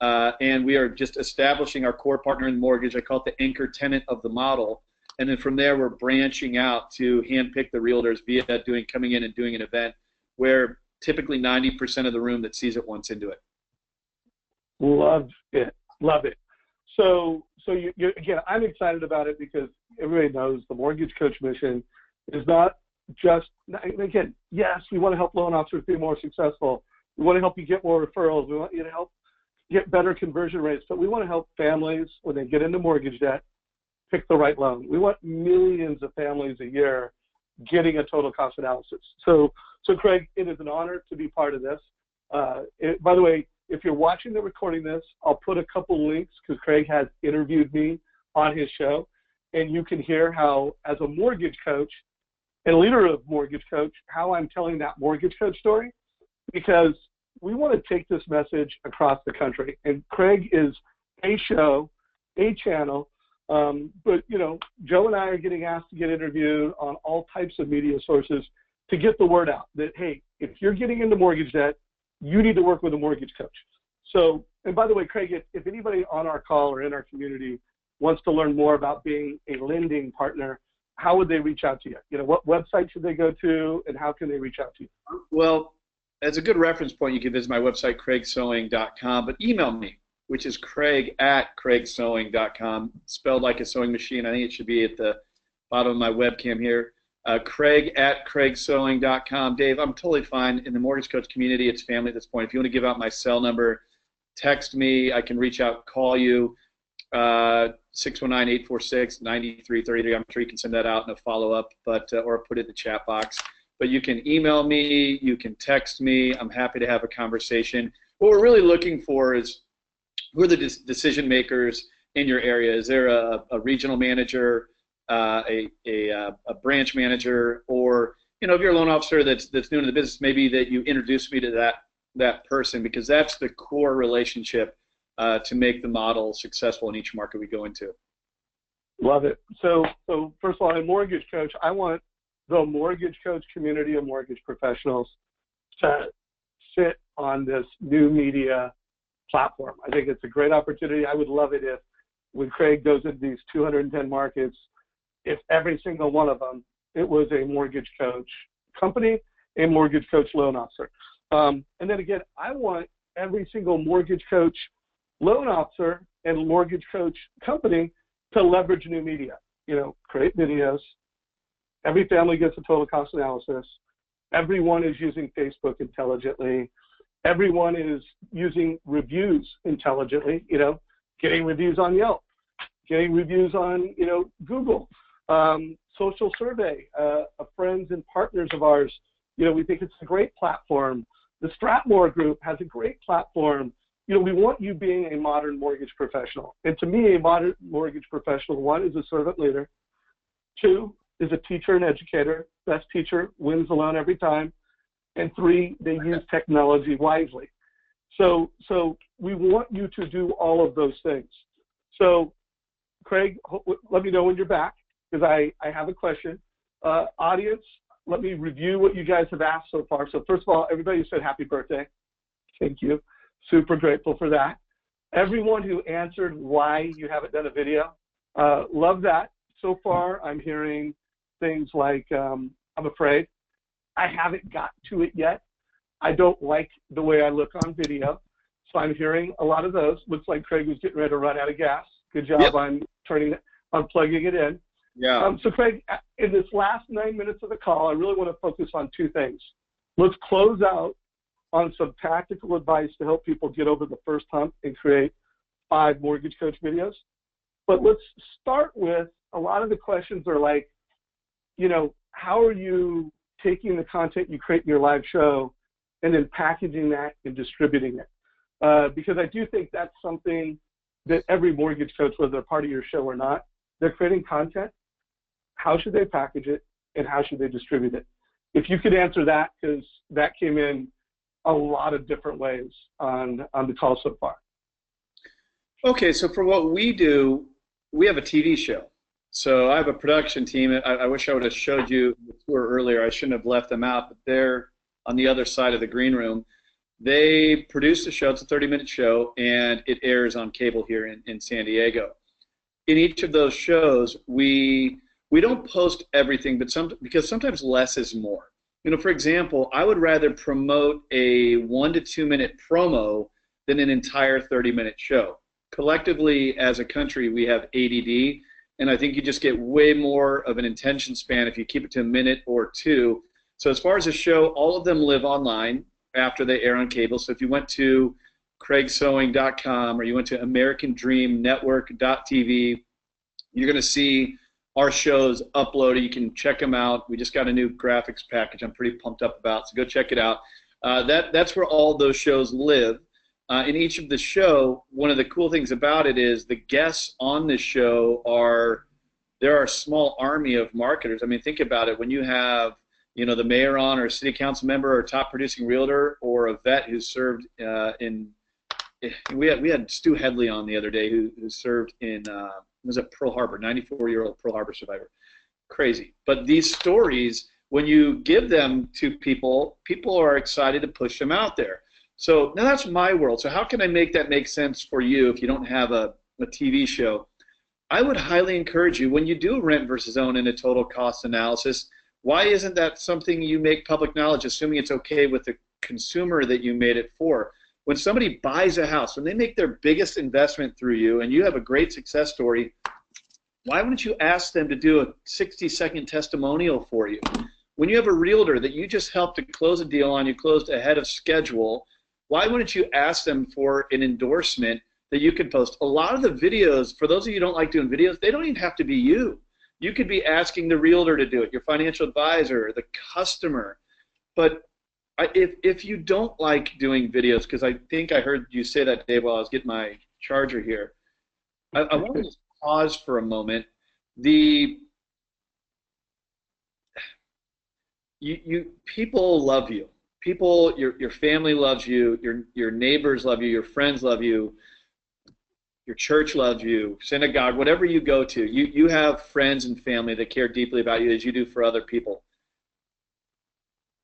And we are just establishing our core partner in mortgage. I call it the anchor tenant of the model. And then from there, we're branching out to handpick the realtors via coming in and doing an event where typically 90% of the room that sees it wants into it. Love it. Love it. So you again, I'm excited about it because everybody knows the Mortgage Coach mission is not just, again, yes, we want to help loan officers be more successful. We want to help you get more referrals. We want you to help get better conversion rates, but we want to help families when they get into mortgage debt pick the right loan. We want millions of families a year getting a total cost analysis. So Craig, it is an honor to be part of this. By the way, if you're watching the recording this, I'll put a couple links because Craig has interviewed me on his show, and you can hear how, as a mortgage coach and leader of Mortgage Coach, how I'm telling that Mortgage Coach story, because we want to take this message across the country. And Craig is a show, a channel, but Joe and I are getting asked to get interviewed on all types of media sources to get the word out that, hey, if you're getting into mortgage debt, you need to work with a mortgage coach. So, and by the way, Craig, if anybody on our call or in our community wants to learn more about being a lending partner, how would they reach out to you? What website should they go to, and how can they reach out to you? Well, as a good reference point, you can visit my website, craigsewing.com, but email me, which is craig@craigsewing.com, spelled like a sewing machine. I think it should be at the bottom of my webcam here. Craig@craigsewing.com. Dave, I'm totally fine. In the Mortgage Coach community, it's family at this point. If you want to give out my cell number, text me. I can reach out, call you, 619-846-9333. I'm sure you can send that out in a follow-up, or put it in the chat box. But you can email me, you can text me. I'm happy to have a conversation. What we're really looking for is who are the decision makers in your area? Is there a regional manager, a branch manager, or if you're a loan officer that's new to the business, maybe that you introduce me to that person, because that's the core relationship to make the model successful in each market we go into. Love it. So first of all, a mortgage coach, I want the mortgage coach community of mortgage professionals to sit on this new media platform. I think it's a great opportunity. I would love it if, when Craig goes into these 210 markets, if every single one of them, it was a mortgage coach company, a mortgage coach loan officer. And then again, I want every single mortgage coach loan officer and mortgage coach company to leverage new media. Create videos. Every family gets a total cost analysis. Everyone is using Facebook intelligently. Everyone is using reviews intelligently, getting reviews on Yelp, getting reviews on, Google, social survey of friends and partners of ours. We think it's a great platform. The Stratmore Group has a great platform. We want you being a modern mortgage professional. And to me, a modern mortgage professional, one, is a servant leader. Two, is a teacher and educator. Best teacher wins the loan every time. And three, they use technology wisely. So we want you to do all of those things. So, Craig, let me know when you're back, because I have a question. Audience, let me review what you guys have asked so far. So first of all, everybody said happy birthday. Thank you. Super grateful for that. Everyone who answered why you haven't done a video, love that. So far, I'm hearing things like, I'm afraid. I haven't got to it yet. I don't like the way I look on video. So I'm hearing a lot of those. Looks like Craig was getting ready to run out of gas. Good job on plugging it in. Yeah. So Craig, in this last 9 minutes of the call, I really want to focus on two things. Let's close out on some tactical advice to help people get over the first hump and create 5 mortgage coach videos. But let's start with, a lot of the questions are like, how are you taking the content you create in your live show and then packaging that and distributing it? Because I do think that's something that every mortgage coach, whether they're part of your show or not, they're creating content. How should they package it and how should they distribute it? If you could answer that, because that came in a lot of different ways on the call so far. Okay, so for what we do, we have a TV show. So I have a production team. I wish I would have showed you the tour earlier. I shouldn't have left them out, but they're on the other side of the green room. They produce the show. It's a 30-minute show, and it airs on cable here in San Diego. In each of those shows, we don't post everything, but because sometimes less is more. For example, I would rather promote a 1 to 2 minute promo than an entire 30-minute show. Collectively, as a country, we have ADD, and I think you just get way more of an attention span if you keep it to a minute or two. So as far as the show, all of them live online after they air on cable. So if you went to craigsewing.com or you went to americandreamnetwork.tv, you're going to see our shows uploaded. You can check them out. We just got a new graphics package I'm pretty pumped up about, so go check it out. That's where all those shows live. In each of the show, one of the cool things about it is the guests on the show there are a small army of marketers. I mean, think about it. When you have the mayor on, or a city council member, or a top producing realtor, or a vet who served we had Stu Headley on the other day who served in was at Pearl Harbor, 94-year-old Pearl Harbor survivor. Crazy. But these stories, when you give them to people are excited to push them out there. So now that's my world. So how can I make that make sense for you if you don't have a TV show? I would highly encourage you, when you do rent versus own in a total cost analysis, why isn't that something you make public knowledge, assuming it's okay with the consumer that you made it for? When somebody buys a house, when they make their biggest investment through you and you have a great success story, why wouldn't you ask them to do a 60-second testimonial for you? When you have a realtor that you just helped to close a deal on, you closed ahead of schedule, why wouldn't you ask them for an endorsement that you could post? A lot of the videos, for those of you who don't like doing videos, they don't even have to be you. You could be asking the realtor to do it, your financial advisor, the customer. But if you don't like doing videos, because I think I heard you say that, Dave, while I was getting my charger here, I want to just pause for a moment. People love you. People, your family loves you. Your neighbors love you. Your friends love you. Your church loves you. Synagogue, whatever you go to, you have friends and family that care deeply about you as you do for other people.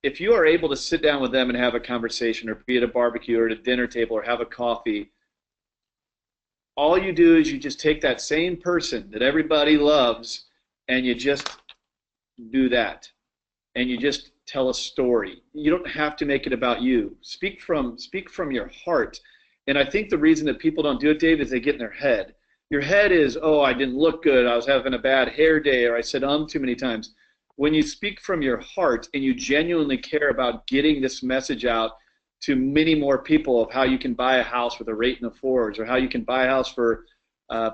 If you are able to sit down with them and have a conversation, or be at a barbecue or at a dinner table or have a coffee, all you do is you just take that same person that everybody loves and you just do that. And you just tell a story. You don't have to make it about you. Speak from your heart. And I think the reason that people don't do it, Dave, is they get in their head. Your head is, oh, I didn't look good, I was having a bad hair day, or I said too many times. When you speak from your heart and you genuinely care about getting this message out to many more people of how you can buy a house with a rate in the fours, or how you can buy a house for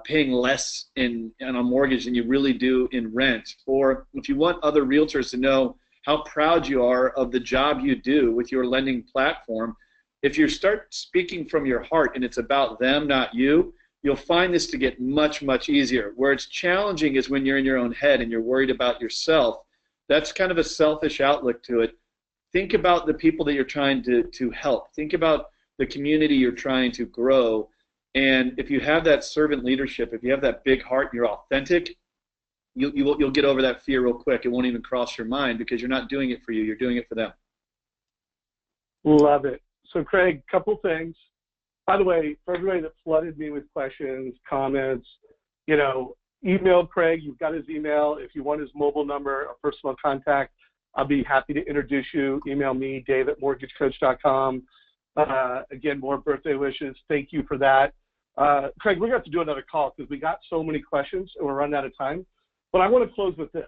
paying less on a mortgage than you really do in rent, or if you want other realtors to know how proud you are of the job you do with your lending platform, if you start speaking from your heart and it's about them, not you, you'll find this to get much, much easier. Where it's challenging is when you're in your own head and you're worried about yourself. That's kind of a selfish outlook to it. Think about the people that you're trying to help. Think about the community you're trying to grow. And if you have that servant leadership, if you have that big heart and you're authentic, you'll get over that fear real quick. It won't even cross your mind because you're not doing it for you. You're doing it for them. Love it. So, Craig, couple things. By the way, for everybody that flooded me with questions, comments, email Craig. You've got his email. If you want his mobile number, a personal contact, I'll be happy to introduce you. Email me, dave@mortgagecoach.com. Again, more birthday wishes. Thank you for that. Craig, we're going to have to do another call because we got so many questions and we're running out of time. But I want to close with this.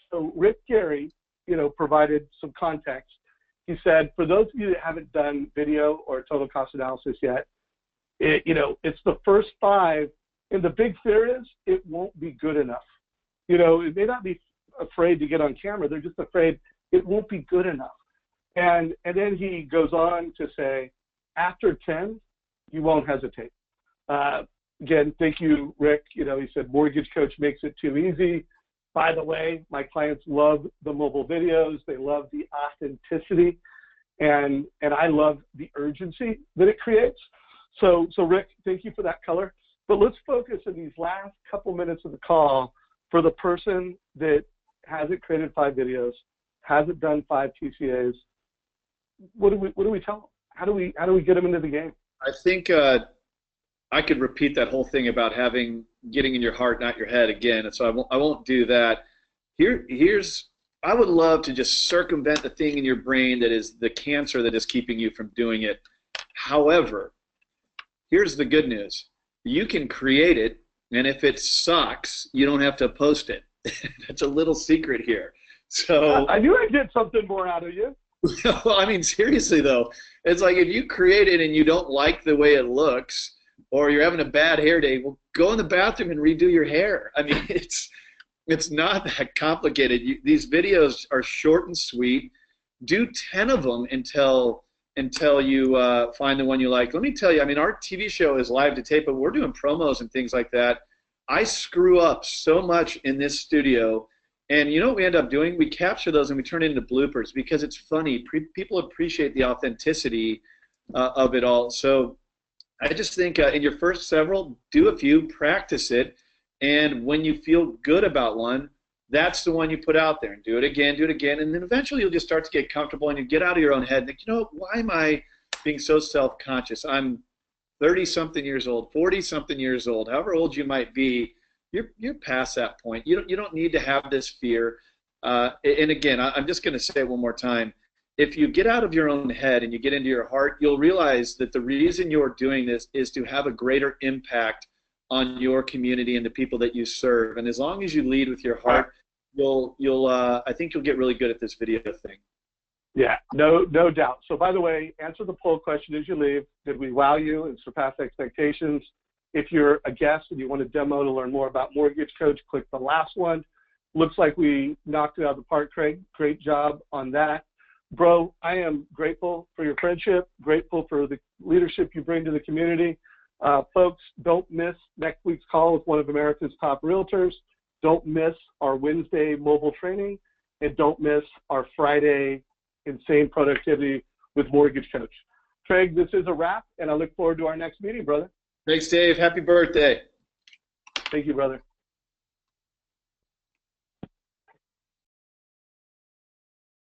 So Rick Gary, provided some context. He said, for those of you that haven't done video or total cost analysis yet, it's the first 5, and the big fear is it won't be good enough. It may not be afraid to get on camera. They're just afraid it won't be good enough. And then he goes on to say, after 10, you won't hesitate. Again, thank you, Rick. He said, Mortgage Coach makes it too easy. By the way, my clients love the mobile videos. They love the authenticity, and I love the urgency that it creates. So Rick, thank you for that color. But let's focus in these last couple minutes of the call for the person that hasn't created 5 videos, hasn't done 5 TCAs. What do we tell them? How do we get them into the game? I think I could repeat that whole thing about getting in your heart, not your head again, and so I won't do that. I would love to just circumvent the thing in your brain that is the cancer that is keeping you from doing it. However, here's the good news. You can create it, and if it sucks, you don't have to post it. That's a little secret here. So I knew I'd get something more out of you. Well, I mean, seriously, though, it's like if you create it and you don't like the way it looks, or you're having a bad hair day, well, go in the bathroom and redo your hair. I mean, it's not that complicated. These videos are short and sweet. Do 10 of them until you find the one you like. Let me tell you, I mean, our TV show is live to tape, but we're doing promos and things like that. I screw up so much in this studio, and you know what we end up doing? We capture those and we turn it into bloopers because it's funny. People appreciate the authenticity of it all. So I just think in your first several, do a few, practice it, and when you feel good about one, that's the one you put out there, and do it again, and then eventually you'll just start to get comfortable and you get out of your own head and think, why am I being so self-conscious? I'm 30-something years old, 40-something years old, however old you might be, you're past that point. You don't need to have this fear. And again, I'm just going to say it one more time. If you get out of your own head and you get into your heart, you'll realize that the reason you're doing this is to have a greater impact on your community and the people that you serve. And as long as you lead with your heart, I think you'll get really good at this video thing. Yeah, no doubt. So by the way, answer the poll question as you leave. Did we wow you and surpass expectations? If you're a guest and you want a demo to learn more about Mortgage Coach, click the last one. Looks like we knocked it out of the park, Craig. Great job on that. Bro, I am grateful for your friendship, grateful for the leadership you bring to the community. Folks, don't miss next week's call with one of America's top realtors. Don't miss our Wednesday mobile training. And don't miss our Friday Insane Productivity with Mortgage Coach. Craig, this is a wrap, and I look forward to our next meeting, brother. Thanks, Dave. Happy birthday. Thank you, brother.